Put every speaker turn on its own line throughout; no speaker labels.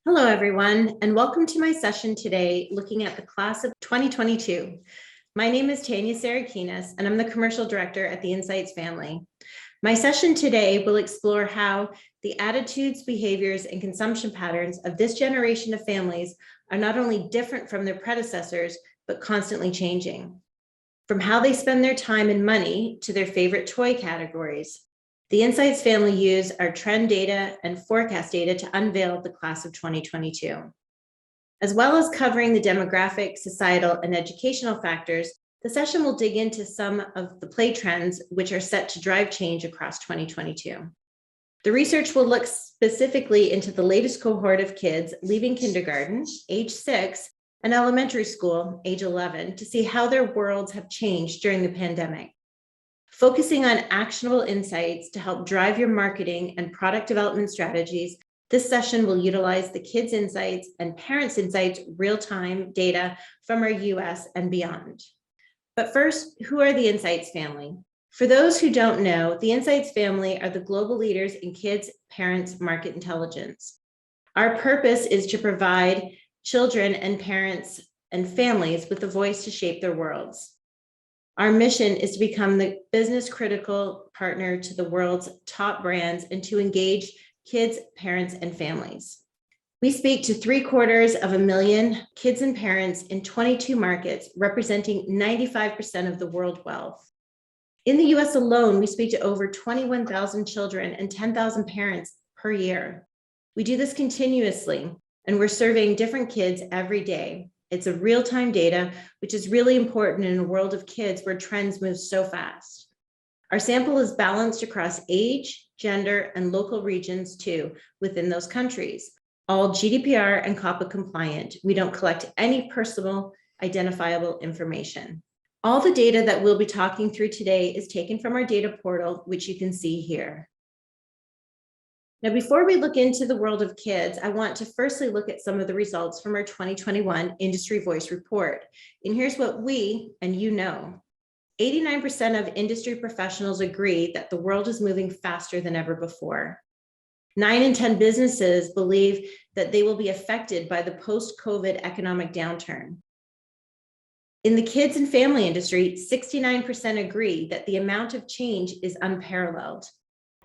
Hello, everyone, and welcome to my session today looking at the class of 2022. My name is Tanya Sarakinas, and I'm the Commercial Director at the Insights family. My session today will explore how the attitudes, behaviors, and consumption patterns of this generation of families are not only different from their predecessors, but constantly changing. From how they spend their time and money to their favorite toy categories. The Insights family use our trend data and forecast data to unveil the class of 2022. As well as covering the demographic, societal, and educational factors, the session will dig into some of the play trends which are set to drive change across 2022. The research will look specifically into the latest cohort of kids leaving kindergarten, age 6, and elementary school, age 11, to see how their worlds have changed during the pandemic. Focusing on actionable insights to help drive your marketing and product development strategies, this session will utilize the Kids Insights and Parents Insights real-time data from our US and beyond. But first, who are the Insights family? For those who don't know, the Insights family are the global leaders in kids, parents, market intelligence. Our purpose is to provide children and parents and families with a voice to shape their worlds. Our mission is to become the business critical partner to the world's top brands and to engage kids, parents, and families. We speak to 750,000 kids and parents in 22 markets, representing 95% of the world wealth. In the US alone, we speak to over 21,000 children and 10,000 parents per year. We do this continuously, and we're surveying different kids every day. It's a real-time data, which is really important in a world of kids where trends move so fast. Our sample is balanced across age, gender, and local regions too, within those countries, all GDPR and COPPA compliant. We don't collect any personal identifiable information. All the data that we'll be talking through today is taken from our data portal, which you can see here. Now, before we look into the world of kids, I want to firstly look at some of the results from our 2021 Industry Voice Report. And here's what we, and you know, 89% of industry professionals agree that the world is moving faster than ever before. 9 in 10 businesses believe that they will be affected by the post-COVID economic downturn. In the kids and family industry, 69% agree that the amount of change is unparalleled.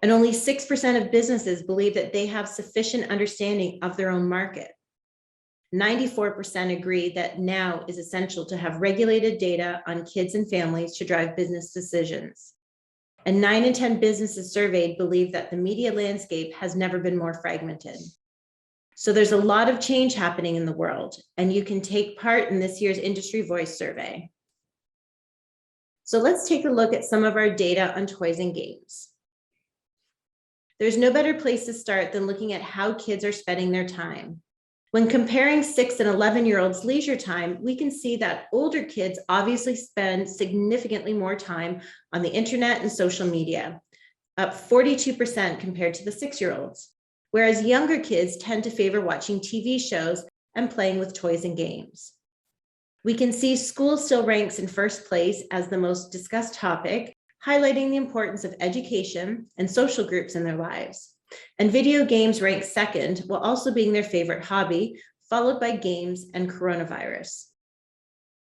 And only 6% of businesses believe that they have sufficient understanding of their own market. 94% agree that now is essential to have regulated data on kids and families to drive business decisions. And 9 in 10 businesses surveyed believe that the media landscape has never been more fragmented. So there's a lot of change happening in the world, and you can take part in this year's Industry Voice Survey. So let's take a look at some of our data on toys and games. There's no better place to start than looking at how kids are spending their time. When comparing 6 and 11-year-olds' leisure time, we can see that older kids obviously spend significantly more time on the internet and social media, up 42% compared to the 6-year-olds, whereas younger kids tend to favor watching TV shows and playing with toys and games. We can see school still ranks in first place as the most discussed topic, highlighting the importance of education and social groups in their lives. And video games rank second, while also being their favorite hobby, followed by games and coronavirus.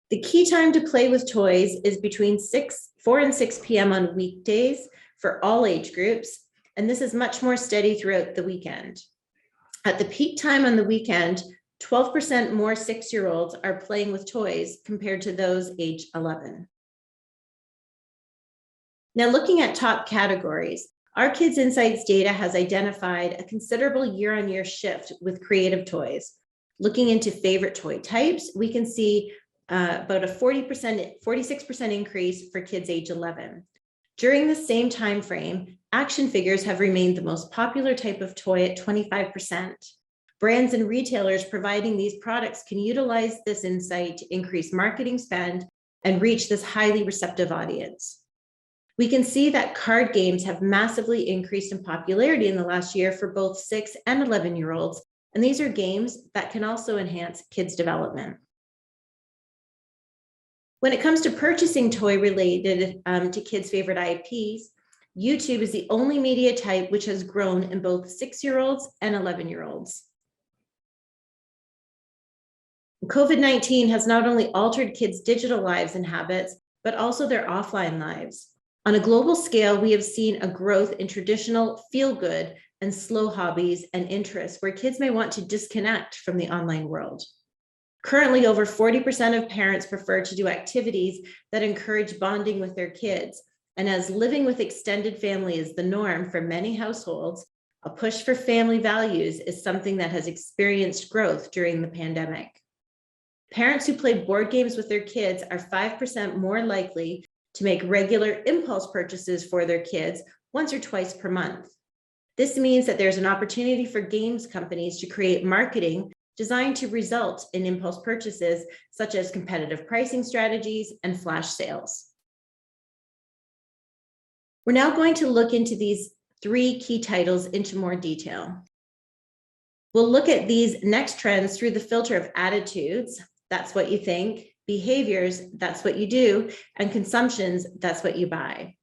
The key time to play with toys is between 4 and 6 p.m. on weekdays for all age groups, and this is much more steady throughout the weekend. At the peak time on the weekend, 12% more 6-year-olds are playing with toys compared to those age 11. Now, looking at top categories, our Kids Insights data has identified a considerable year-on-year shift with creative toys. Looking into favorite toy types, we can see about a 46% increase for kids age 11. During the same time frame, action figures have remained the most popular type of toy at 25%. Brands and retailers providing these products can utilize this insight to increase marketing spend and reach this highly receptive audience. We can see that card games have massively increased in popularity in the last year for both 6 and 11-year-olds, and these are games that can also enhance kids' development. When it comes to purchasing toy related to kids' favorite IPs, YouTube is the only media type which has grown in both 6-year-olds and 11-year-olds. COVID-19 has not only altered kids' digital lives and habits, but also their offline lives. On a global scale, we have seen a growth in traditional feel-good and slow hobbies and interests where kids may want to disconnect from the online world. Currently, over 40% of parents prefer to do activities that encourage bonding with their kids. And as living with extended family is the norm for many households, a push for family values is something that has experienced growth during the pandemic. Parents who play board games with their kids are 5% more likely to make regular impulse purchases for their kids once or twice per month. This means that there's an opportunity for games companies to create marketing designed to result in impulse purchases, such as competitive pricing strategies and flash sales. We're now going to look into these 3 key titles into more detail. We'll look at these next trends through the filter of attitudes, that's what you think, behaviors, that's what you do, and consumptions, that's what you buy.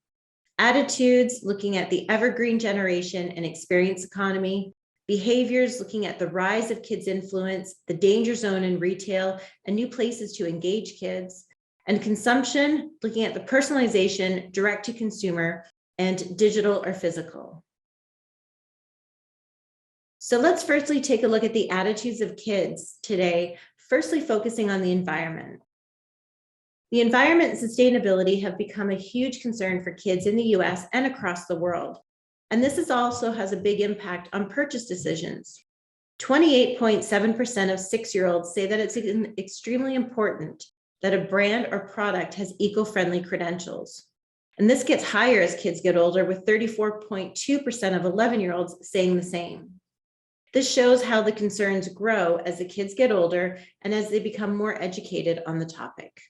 Attitudes, looking at the evergreen generation and experience economy. Behaviors, looking at the rise of kids' influence, the danger zone in retail, and new places to engage kids. And consumption, looking at the personalization, direct-to-consumer, and digital or physical. So let's firstly take a look at the attitudes of kids today, firstly focusing on the environment. The environment and sustainability have become a huge concern for kids in the US and across the world. And this also has a big impact on purchase decisions. 28.7% of 6-year-olds say that it's extremely important that a brand or product has eco-friendly credentials. And this gets higher as kids get older, with 34.2% of 11-year-olds saying the same. This shows how the concerns grow as the kids get older and as they become more educated on the topic.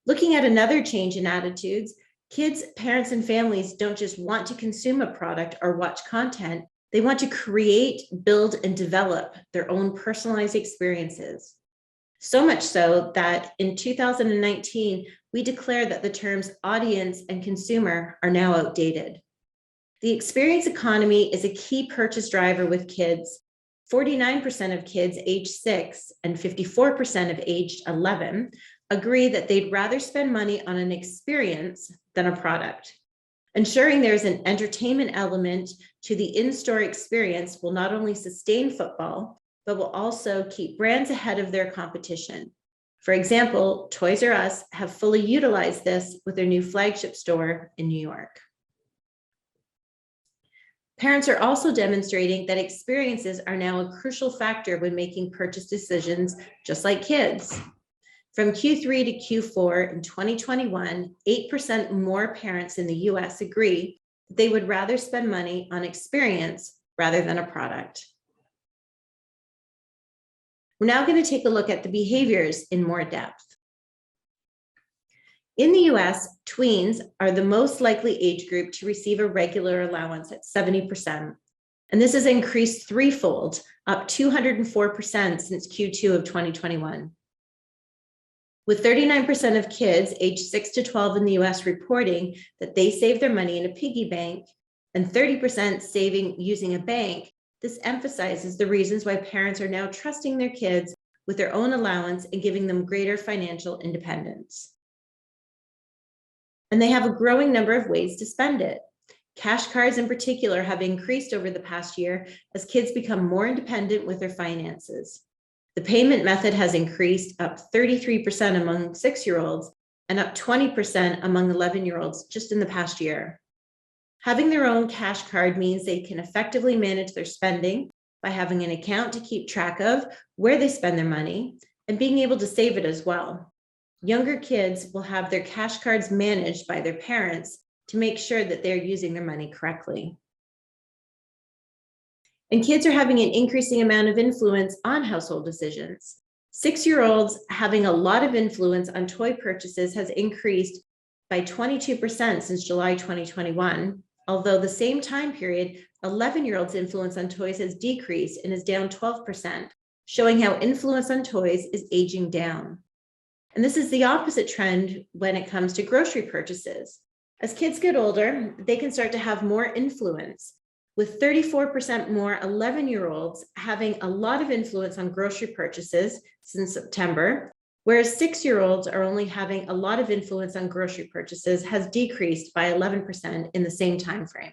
Looking at another change in attitudes, kids, parents, and families don't just want to consume a product or watch content, they want to create, build, and develop their own personalized experiences. So much so that in 2019, we declared that the terms audience and consumer are now outdated. The experience economy is a key purchase driver with kids. 49% of kids aged 6 and 54% of aged 11 agree that they'd rather spend money on an experience than a product. Ensuring there's an entertainment element to the in-store experience will not only sustain football, but will also keep brands ahead of their competition. For example, Toys R Us have fully utilized this with their new flagship store in New York. Parents are also demonstrating that experiences are now a crucial factor when making purchase decisions, just like kids. From Q3 to Q4 in 2021, 8% more parents in the US agree that they would rather spend money on experience rather than a product. We're now going to take a look at the behaviors in more depth. In the US, tweens are the most likely age group to receive a regular allowance at 70%. And this has increased threefold, up 204% since Q2 of 2021. With 39% of kids aged 6 to 12 in the US reporting that they save their money in a piggy bank and 30% saving using a bank, this emphasizes the reasons why parents are now trusting their kids with their own allowance and giving them greater financial independence. And they have a growing number of ways to spend it. Cash cards in particular have increased over the past year as kids become more independent with their finances. The payment method has increased, up 33% among 6-year-olds and up 20% among 11-year-olds just in the past year. Having their own cash card means they can effectively manage their spending by having an account to keep track of where they spend their money and being able to save it as well. Younger kids will have their cash cards managed by their parents to make sure that they're using their money correctly. And kids are having an increasing amount of influence on household decisions. 6-year-olds having a lot of influence on toy purchases has increased by 22% since July 2021, although the same time period, 11-year-olds' influence on toys has decreased and is down 12%, showing how influence on toys is aging down. And this is the opposite trend when it comes to grocery purchases. As kids get older, they can start to have more influence, with 34% more 11-year-olds having a lot of influence on grocery purchases since September, whereas 6-year-olds are only having a lot of influence on grocery purchases has decreased by 11% in the same time frame.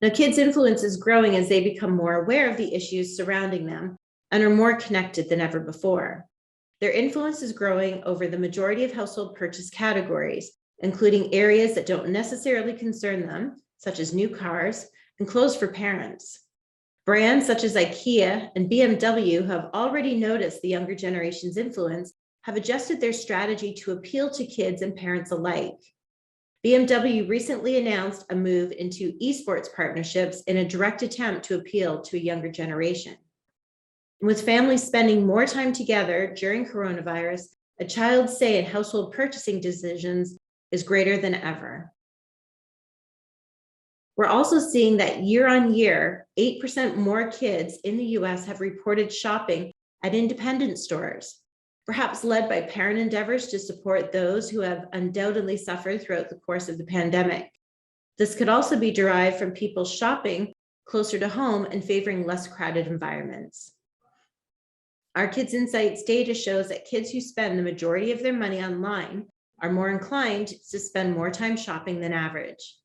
Now, kids' influence is growing as they become more aware of the issues surrounding them and are more connected than ever before. Their influence is growing over the majority of household purchase categories, including areas that don't necessarily concern them, such as new cars and clothes for parents. Brands such as IKEA and BMW have already noticed the younger generation's influence, have adjusted their strategy to appeal to kids and parents alike. BMW recently announced a move into esports partnerships in a direct attempt to appeal to a younger generation. With families spending more time together during coronavirus, a child's say in household purchasing decisions is greater than ever. We're also seeing that year on year, 8% more kids in the US have reported shopping at independent stores, perhaps led by parent endeavors to support those who have undoubtedly suffered throughout the course of the pandemic. This could also be derived from people shopping closer to home and favoring less crowded environments. Our Kids Insights data shows that kids who spend the majority of their money online are more inclined to spend more time shopping than average.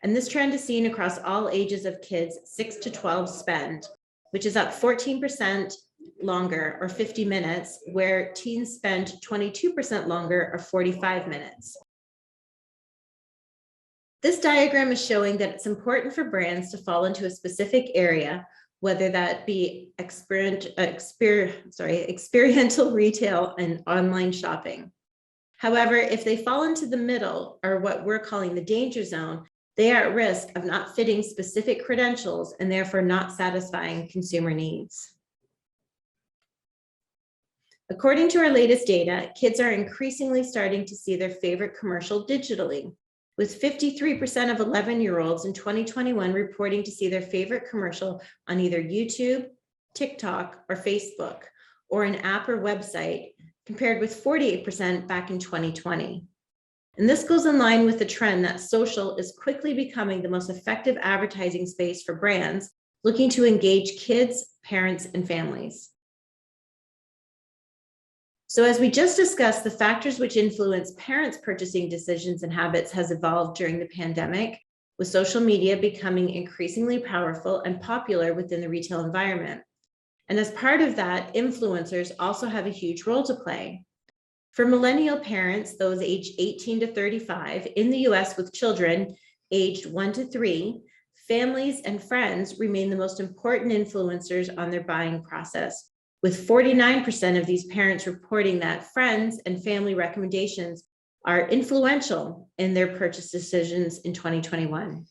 And this trend is seen across all ages of kids 6 to 12 spend, which is up 14% longer or 50 minutes, where teens spend 22% longer or 45 minutes. This diagram is showing that it's important for brands to fall into a specific area, whether that be experiential retail and online shopping. However, if they fall into the middle, or what we're calling the danger zone, they are at risk of not fitting specific credentials and therefore not satisfying consumer needs. According to our latest data, kids are increasingly starting to see their favorite commercial digitally, with 53% of 11-year-olds in 2021 reporting to see their favorite commercial on either YouTube, TikTok, or Facebook, or an app or website, compared with 48% back in 2020. And this goes in line with the trend that social is quickly becoming the most effective advertising space for brands looking to engage kids, parents, and families. So as we just discussed, the factors which influence parents' purchasing decisions and habits has evolved during the pandemic, with social media becoming increasingly powerful and popular within the retail environment. And as part of that, influencers also have a huge role to play. For millennial parents, those aged 18 to 35 in the US with children aged 1 to 3, families and friends remain the most important influencers on their buying process, with 49% of these parents reporting that friends and family recommendations are influential in their purchase decisions in 2021.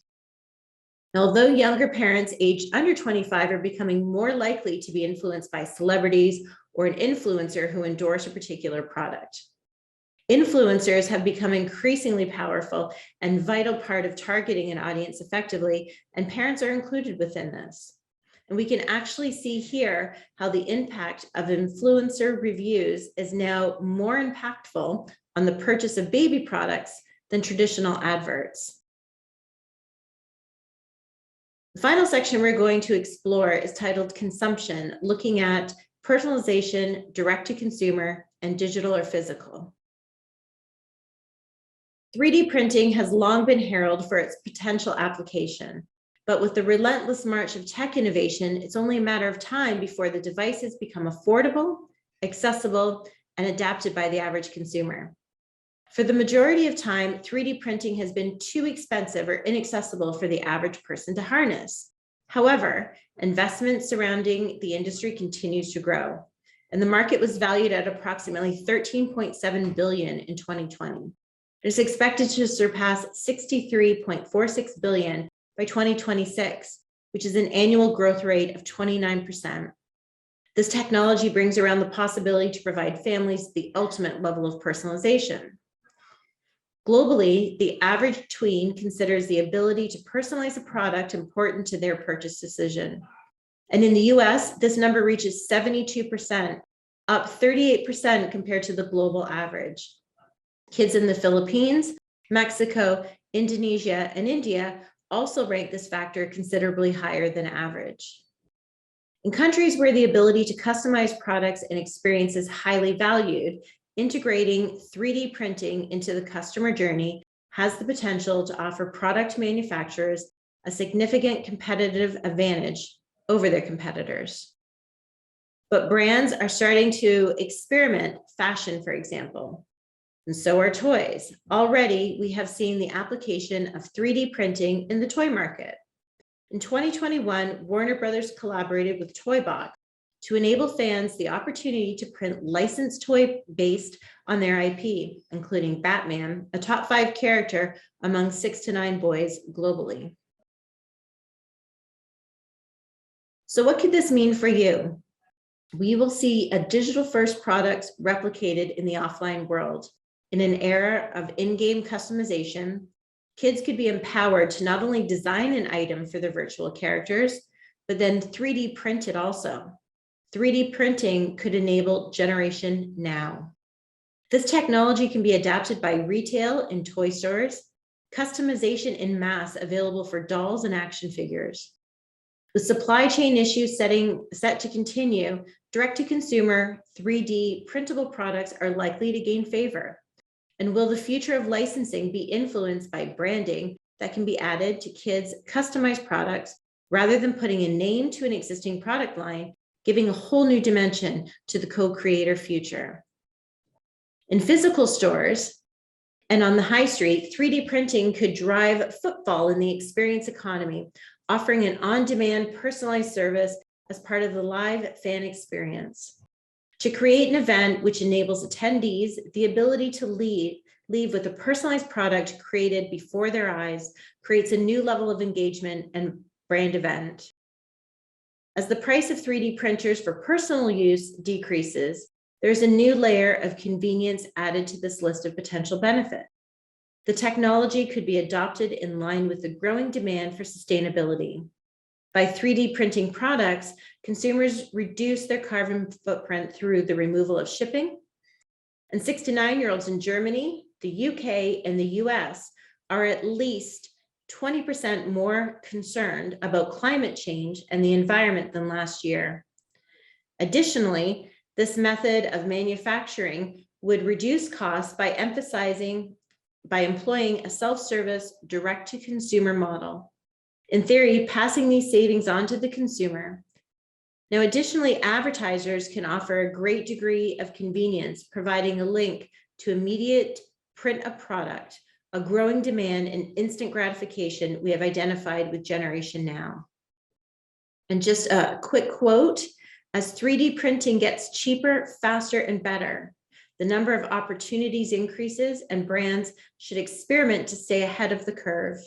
Now, although younger parents aged under 25 are becoming more likely to be influenced by celebrities or an influencer who endorse a particular product, influencers have become increasingly powerful and vital part of targeting an audience effectively, and parents are included within this. And we can actually see here how the impact of influencer reviews is now more impactful on the purchase of baby products than traditional adverts. The final section we're going to explore is titled Consumption, looking at personalization, direct-to-consumer, and digital or physical. 3D printing has long been heralded for its potential application. But with the relentless march of tech innovation, it's only a matter of time before the devices become affordable, accessible, and adapted by the average consumer. For the majority of time, 3D printing has been too expensive or inaccessible for the average person to harness. However, investment surrounding the industry continues to grow, and the market was valued at approximately $13.7 billion in 2020. It is expected to surpass $63.46 billion by 2026, which is an annual growth rate of 29%. This technology brings around the possibility to provide families the ultimate level of personalization. Globally, the average tween considers the ability to personalize a product important to their purchase decision. And in the US, this number reaches 72%, up 38% compared to the global average. Kids in the Philippines, Mexico, Indonesia, and India also rank this factor considerably higher than average. In countries where the ability to customize products and experience is highly valued, integrating 3D printing into the customer journey has the potential to offer product manufacturers a significant competitive advantage over their competitors. But brands are starting to experiment fashion, for example, and so are toys. Already, we have seen the application of 3D printing in the toy market. In 2021, Warner Brothers collaborated with Toybox to enable fans the opportunity to print licensed toy based on their IP, including Batman, a top 5 character among 6 to 9 boys globally. So what could this mean for you? We will see a digital-first product replicated in the offline world. In an era of in-game customization, kids could be empowered to not only design an item for their virtual characters, but then 3D print it also. 3D printing could enable generation now. This technology can be adapted by retail and toy stores, customization in mass available for dolls and action figures. With supply chain issues set to continue, direct-to-consumer 3D printable products are likely to gain favor. And will the future of licensing be influenced by branding that can be added to kids' customized products rather than putting a name to an existing product line, giving a whole new dimension to the co-creator future? In physical stores and on the high street, 3D printing could drive footfall in the experience economy, offering an on-demand personalized service as part of the live fan experience. To create an event which enables attendees the ability to leave with a personalized product created before their eyes creates a new level of engagement and brand event. As the price of 3D printers for personal use decreases, there's a new layer of convenience added to this list of potential benefits. The technology could be adopted in line with the growing demand for sustainability. By 3D printing products, consumers reduce their carbon footprint through the removal of shipping. And 6 to 9-year-olds in Germany, the UK, and the US are at least 20% more concerned about climate change and the environment than last year. Additionally, this method of manufacturing would reduce costs by employing a self-service direct-to-consumer model. In theory, passing these savings on to the consumer. Now, additionally, advertisers can offer a great degree of convenience, providing a link to immediate print a product, a growing demand and instant gratification we have identified with Generation Now. And just a quick quote, as 3D printing gets cheaper, faster, and better, the number of opportunities increases and brands should experiment to stay ahead of the curve.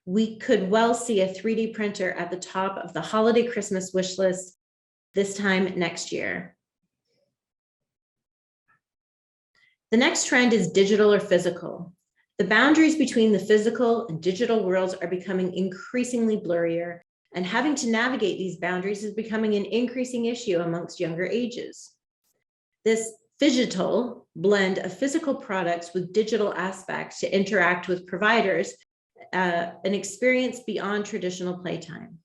We could well see a 3D printer at the top of the holiday Christmas wish list this time next year. The next trend is digital or physical. The boundaries between the physical and digital worlds are becoming increasingly blurrier, and having to navigate these boundaries is becoming an increasing issue amongst younger ages. This phygital blend of physical products with digital aspects to interact with providers an experience beyond traditional playtime.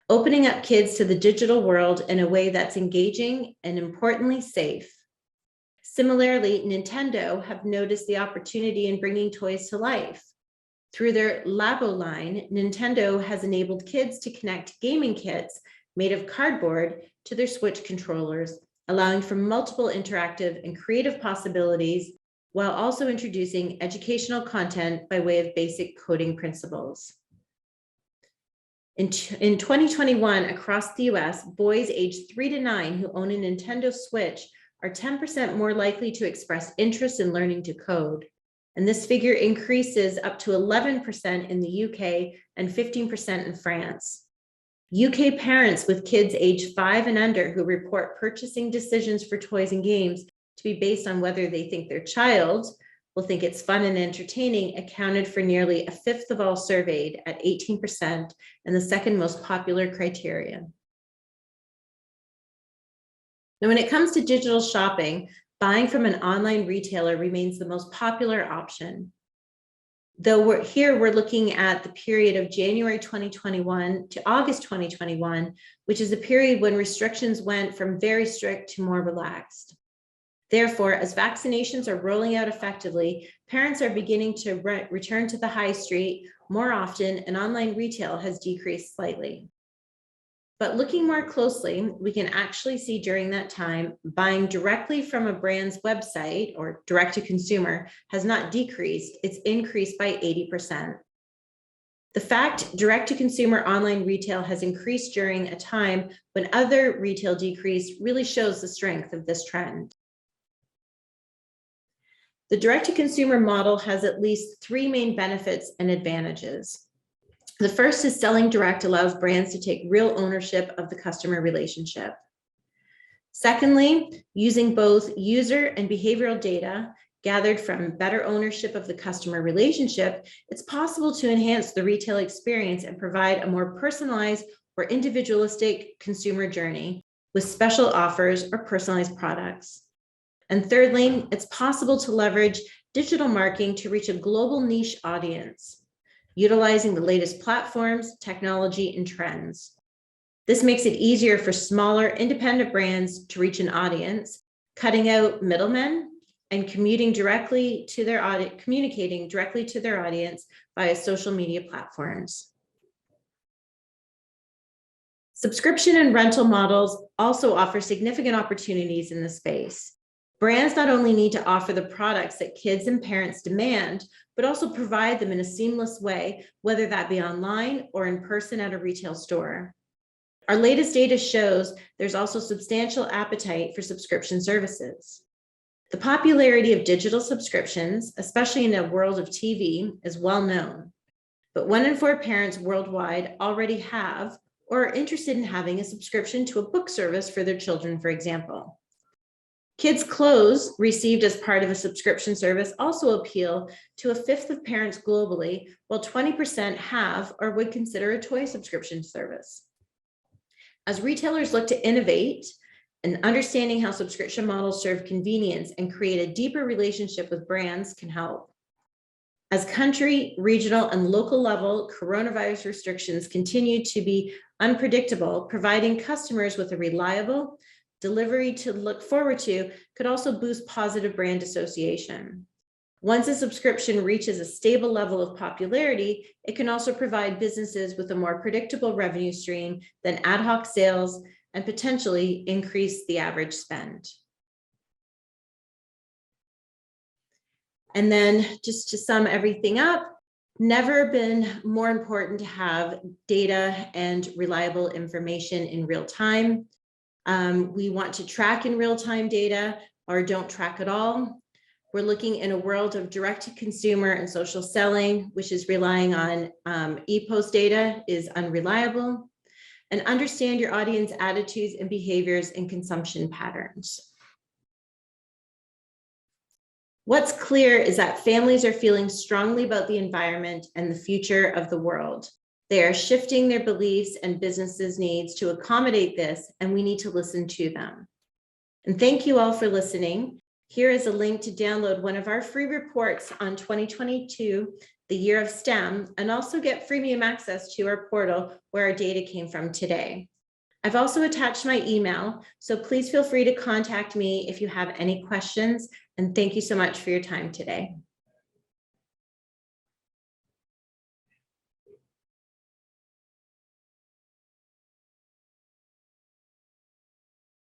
Opening up kids to the digital world in a way that's engaging and importantly safe. Similarly, Nintendo have noticed the opportunity in bringing toys to life. Through their Labo line, Nintendo has enabled kids to connect gaming kits made of cardboard to their Switch controllers, allowing for multiple interactive and creative possibilities while also introducing educational content by way of basic coding principles. In 2021, across the US, boys aged 3 to 9 who own a Nintendo Switch are 10% more likely to express interest in learning to code. And this figure increases up to 11% in the UK and 15% in France. UK parents with kids aged 5 and under who report purchasing decisions for toys and games to be based on whether they think their child will think it's fun and entertaining accounted for nearly a fifth of all surveyed at 18% and the second most popular criterion. Now, when it comes to digital shopping, buying from an online retailer remains the most popular option. Though we're looking at the period of January 2021 to August 2021, which is a period when restrictions went from very strict to more relaxed. Therefore, as vaccinations are rolling out effectively, parents are beginning to return to the high street more often, and online retail has decreased slightly. But looking more closely, we can actually see during that time, buying directly from a brand's website or direct to consumer has not decreased, it's increased by 80%. The fact direct to consumer online retail has increased during a time when other retail decreased really shows the strength of this trend. The direct-to-consumer model has at least three main benefits and advantages. The first is selling direct allows brands to take real ownership of the customer relationship. Secondly, using both user and behavioral data gathered from better ownership of the customer relationship, it's possible to enhance the retail experience and provide a more personalized or individualistic consumer journey with special offers or personalized products. And thirdly, it's possible to leverage digital marketing to reach a global niche audience, utilizing the latest platforms, technology, and trends. This makes it easier for smaller independent brands to reach an audience, cutting out middlemen and communicating directly to their audience via social media platforms. Subscription and rental models also offer significant opportunities in this space. Brands not only need to offer the products that kids and parents demand, but also provide them in a seamless way, whether that be online or in person at a retail store. Our latest data shows there's also substantial appetite for subscription services. The popularity of digital subscriptions, especially in a world of TV, is well known. But 1 in 4 parents worldwide already have or are interested in having a subscription to a book service for their children, for example. Kids' clothes received as part of a subscription service also appeal to 1/5 of parents globally, while 20% have or would consider a toy subscription service. As retailers look to innovate and understanding how subscription models serve convenience and create a deeper relationship with brands can help. As country, regional, and local level coronavirus restrictions continue to be unpredictable, providing customers with a reliable delivery to look forward to could also boost positive brand association. Once a subscription reaches a stable level of popularity, it can also provide businesses with a more predictable revenue stream than ad hoc sales and potentially increase the average spend. And then just to sum everything up, never been more important to have data and reliable information in real time. We want to track in real-time data or don't track at all. We're looking in a world of direct-to-consumer and social selling, which is relying on e-post data is unreliable. And understand your audience attitudes and behaviors and consumption patterns. What's clear is that families are feeling strongly about the environment and the future of the world. They are shifting their beliefs and businesses' needs to accommodate this, and we need to listen to them. And thank you all for listening. Here is a link to download one of our free reports on 2022, the year of STEM, and also get freemium access to our portal where our data came from today. I've also attached my email, so please feel free to contact me if you have any questions, and thank you so much for your time today.